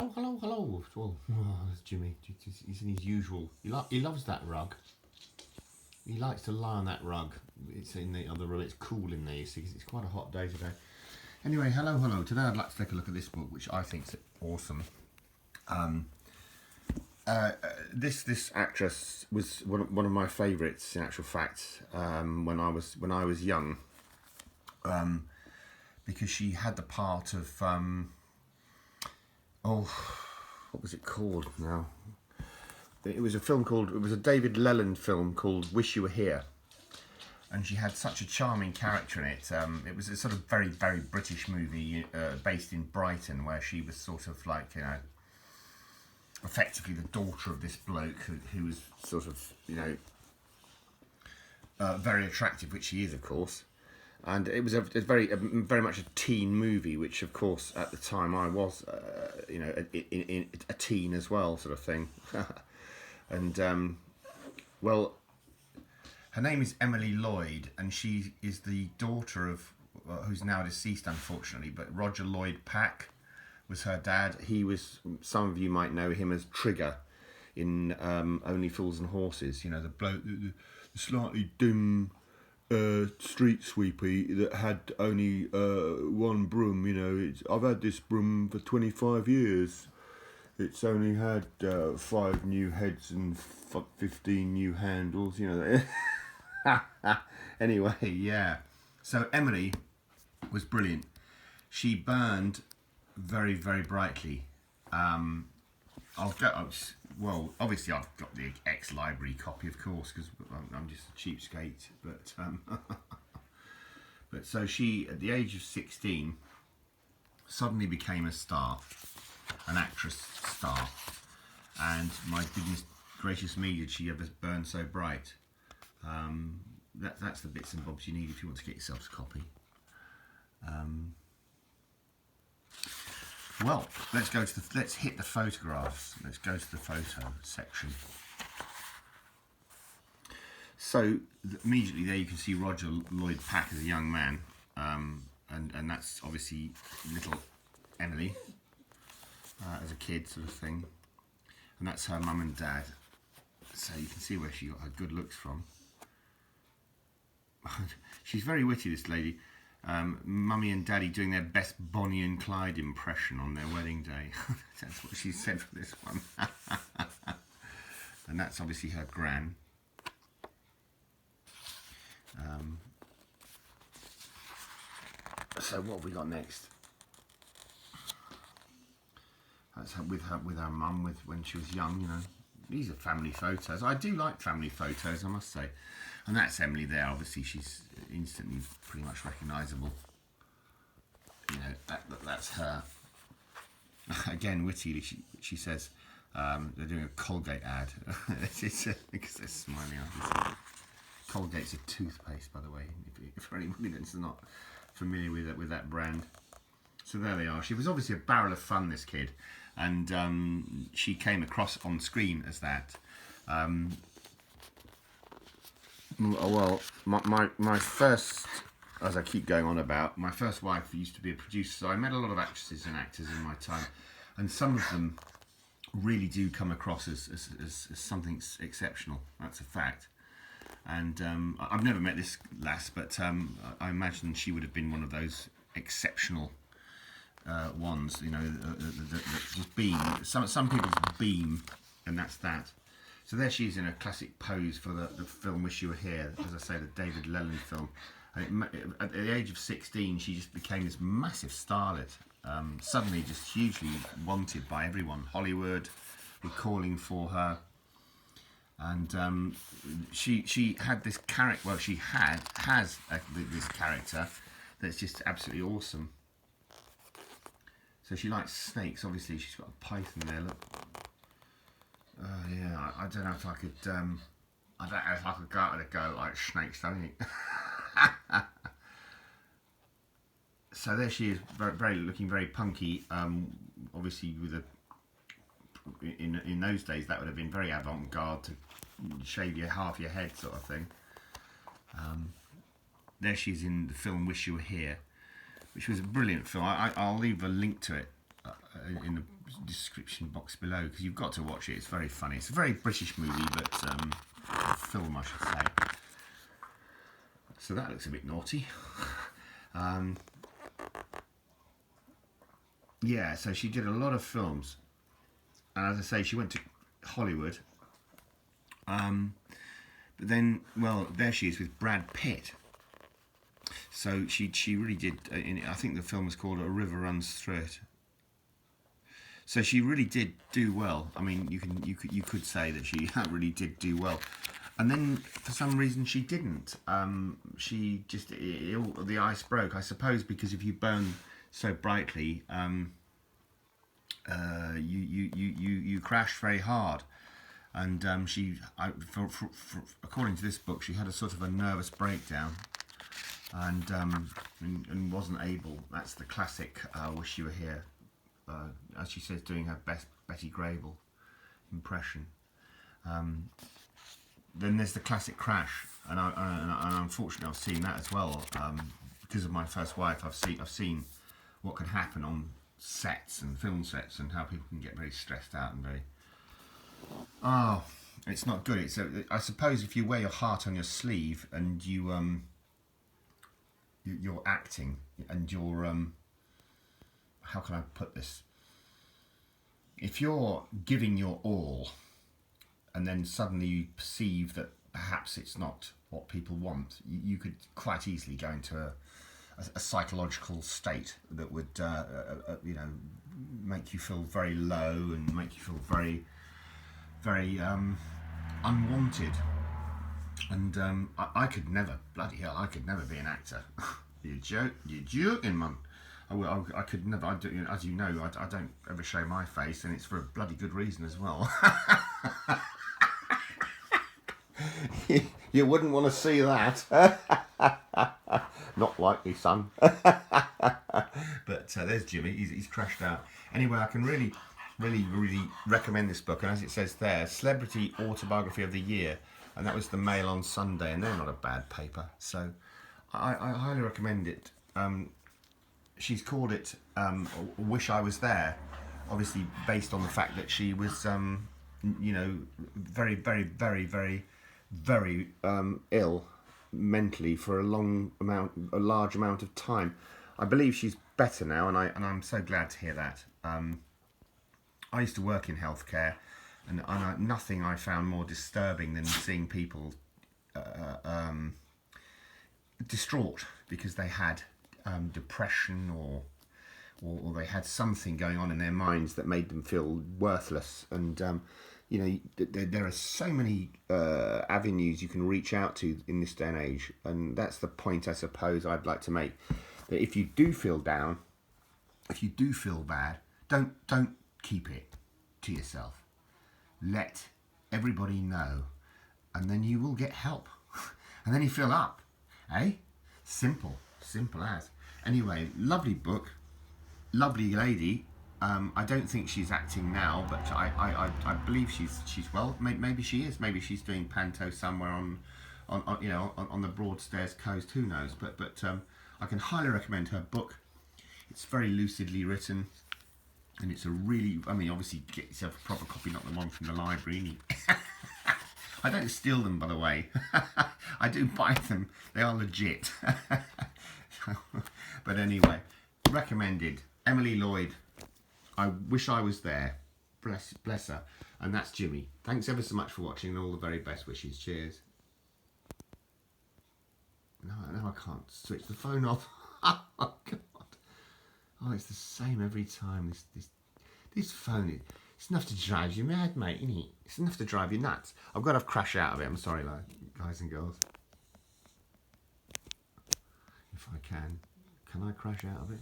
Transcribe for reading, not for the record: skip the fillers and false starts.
Oh, hello, hello. Well, there's Jimmy. He's in his usual. He loves that rug. He likes to lie on that rug. It's in the other room. It's cool in there, you see, 'cause it's quite a hot day today. Anyway, hello, hello. Today I'd like to take a look at this book, which I think is awesome. This actress was one of my favourites, in actual fact, when I was young, because she had the part of what was it called now? It was a David Leland film called Wish You Were Here, and she had such a charming character in it. It was a sort of very, very British movie based in Brighton, where she was sort of like, effectively the daughter of this bloke who was sort of, very attractive, which he is, of course. And it was very much a teen movie, which, of course, at the time I was, a teen as well, sort of thing. And, well, her name is Emily Lloyd, and she is the daughter of, who's now deceased, unfortunately, but Roger Lloyd Pack was her dad. He was, some of you might know him as Trigger in Only Fools and Horses, the bloke, the slightly dim street sweeper that had only one broom. I've had this broom for 25 years. It's only had 5 new heads and 15 new handles, Anyway, yeah. So Emily was brilliant. She burned very, very brightly. Obviously I've got the ex-library copy, of course, because I'm just a cheapskate. But so she, at the age of 16, suddenly became a star, an actress star. And my goodness gracious me, did she ever burn so bright? That's the bits and bobs you need if you want to get yourself a copy. Well, let's hit the photographs. Let's go to the photo section. So immediately there you can see Roger Lloyd Pack as a young man, and that's obviously little Emily as a kid, sort of thing, and that's her mum and dad. So you can see where she got her good looks from. She's very witty, this lady. Mummy and Daddy doing their best Bonnie and Clyde impression on their wedding day. That's what she said for this one. And that's obviously her gran. So what have we got next? That's her with her mum when she was young. These are family photos. I do like family photos, I must say. And that's Emily there. Obviously, she's instantly pretty much recognisable. That's her. Again, witty. She says they're doing a Colgate ad. Because they're smiling. Colgate's a toothpaste, by the way. If anybody that's not familiar with that brand. So there they are. She was obviously a barrel of fun, this kid, and she came across on screen as that. Well, my first, as I keep going on about, my first wife used to be a producer, so I met a lot of actresses and actors in my time, and some of them really do come across as something exceptional. That's a fact. And I've never met this lass, but I imagine she would have been one of those exceptional ones, that just beam. Some people's beam, and that's that. So there she is in a classic pose for the film Wish You Were Here, as I say, the David Leland film. And at the age of 16, she just became this massive starlet. Suddenly just hugely wanted by everyone. Hollywood were calling for her. And she had this character, well, she has this character that's just absolutely awesome. So she likes snakes, obviously. She's got a python there, look. Yeah, I don't know if I could. I don't know if I could go out with a go like snakes, don't you? So there she is, looking very punky. Obviously, in those days, that would have been very avant-garde to shave half your head, sort of thing. There she's in the film Wish You Were Here, which was a brilliant film. I'll leave a link to it in the description box below, because you've got to watch it. It's very funny. It's a very British movie, but film, I should say. So that looks a bit naughty. Yeah, so she did a lot of films, and as I say, she went to Hollywood. But then, well, there she is with Brad Pitt. So she really did. I think the film was called A River Runs Through It. So she really did do well. I mean, you could say that she really did do well. And then for some reason she didn't. She just the ice broke. I suppose because if you burn so brightly, you crash very hard. And according to this book, she had a sort of a nervous breakdown, and wasn't able. That's the classic "Wish You Were Here," as she says, doing her best Betty Grable impression. Then there's the classic crash, and unfortunately I've seen that as well. Because of my first wife, I've seen what can happen on sets and film sets, and how people can get very stressed out and very. Oh, it's not good. It's I suppose if you wear your heart on your sleeve and you're acting and you're how can I put this? If you're giving your all, and then suddenly you perceive that perhaps it's not what people want, you could quite easily go into a psychological state that would make you feel very low and make you feel very unwanted. And I could never, bloody hell, I could never be an actor. You're joking, man. I could never. As you know, I don't ever show my face, and it's for a bloody good reason as well. You wouldn't want to see that. Not likely, son. But there's Jimmy. He's crashed out. Anyway, I can really recommend this book. And as it says there, Celebrity Autobiography of the Year. And that was the Mail on Sunday. And they're not a bad paper. So I highly recommend it. She's called it Wish I Was There. Obviously based on the fact that she was, very, very, very, very, very ill mentally for a large amount of time. I believe she's better now, and I'm so glad to hear that. I used to work in healthcare, and nothing I found more disturbing than seeing people distraught because they had depression or they had something going on in their minds that made them feel worthless. And there are so many avenues you can reach out to in this day and age, and that's the point I suppose I'd like to make. That if you do feel down, if you do feel bad, don't keep it to yourself. Let everybody know, and then you will get help. And then you fill up, eh? Simple as. Anyway, lovely book, lovely lady. I don't think she's acting now, but I believe she's well. Maybe she is. Maybe she's doing panto somewhere on the Broadstairs coast. Who knows? But I can highly recommend her book. It's very lucidly written, and it's a really. I mean, obviously, get yourself a proper copy, not the one from the library. I don't steal them, by the way. I do buy them. They are legit. But anyway, recommended. Emily Lloyd. I wish I was there. Bless her. And that's Jimmy. Thanks ever so much for watching, and all the very best wishes. Cheers. No, I can't switch the phone off. Oh God. Oh, it's the same every time. This phone, it's enough to drive you mad, mate, isn't it? It's enough to drive you nuts. I've got to crash out of it. I'm sorry, guys and girls. If I can I crash out of it?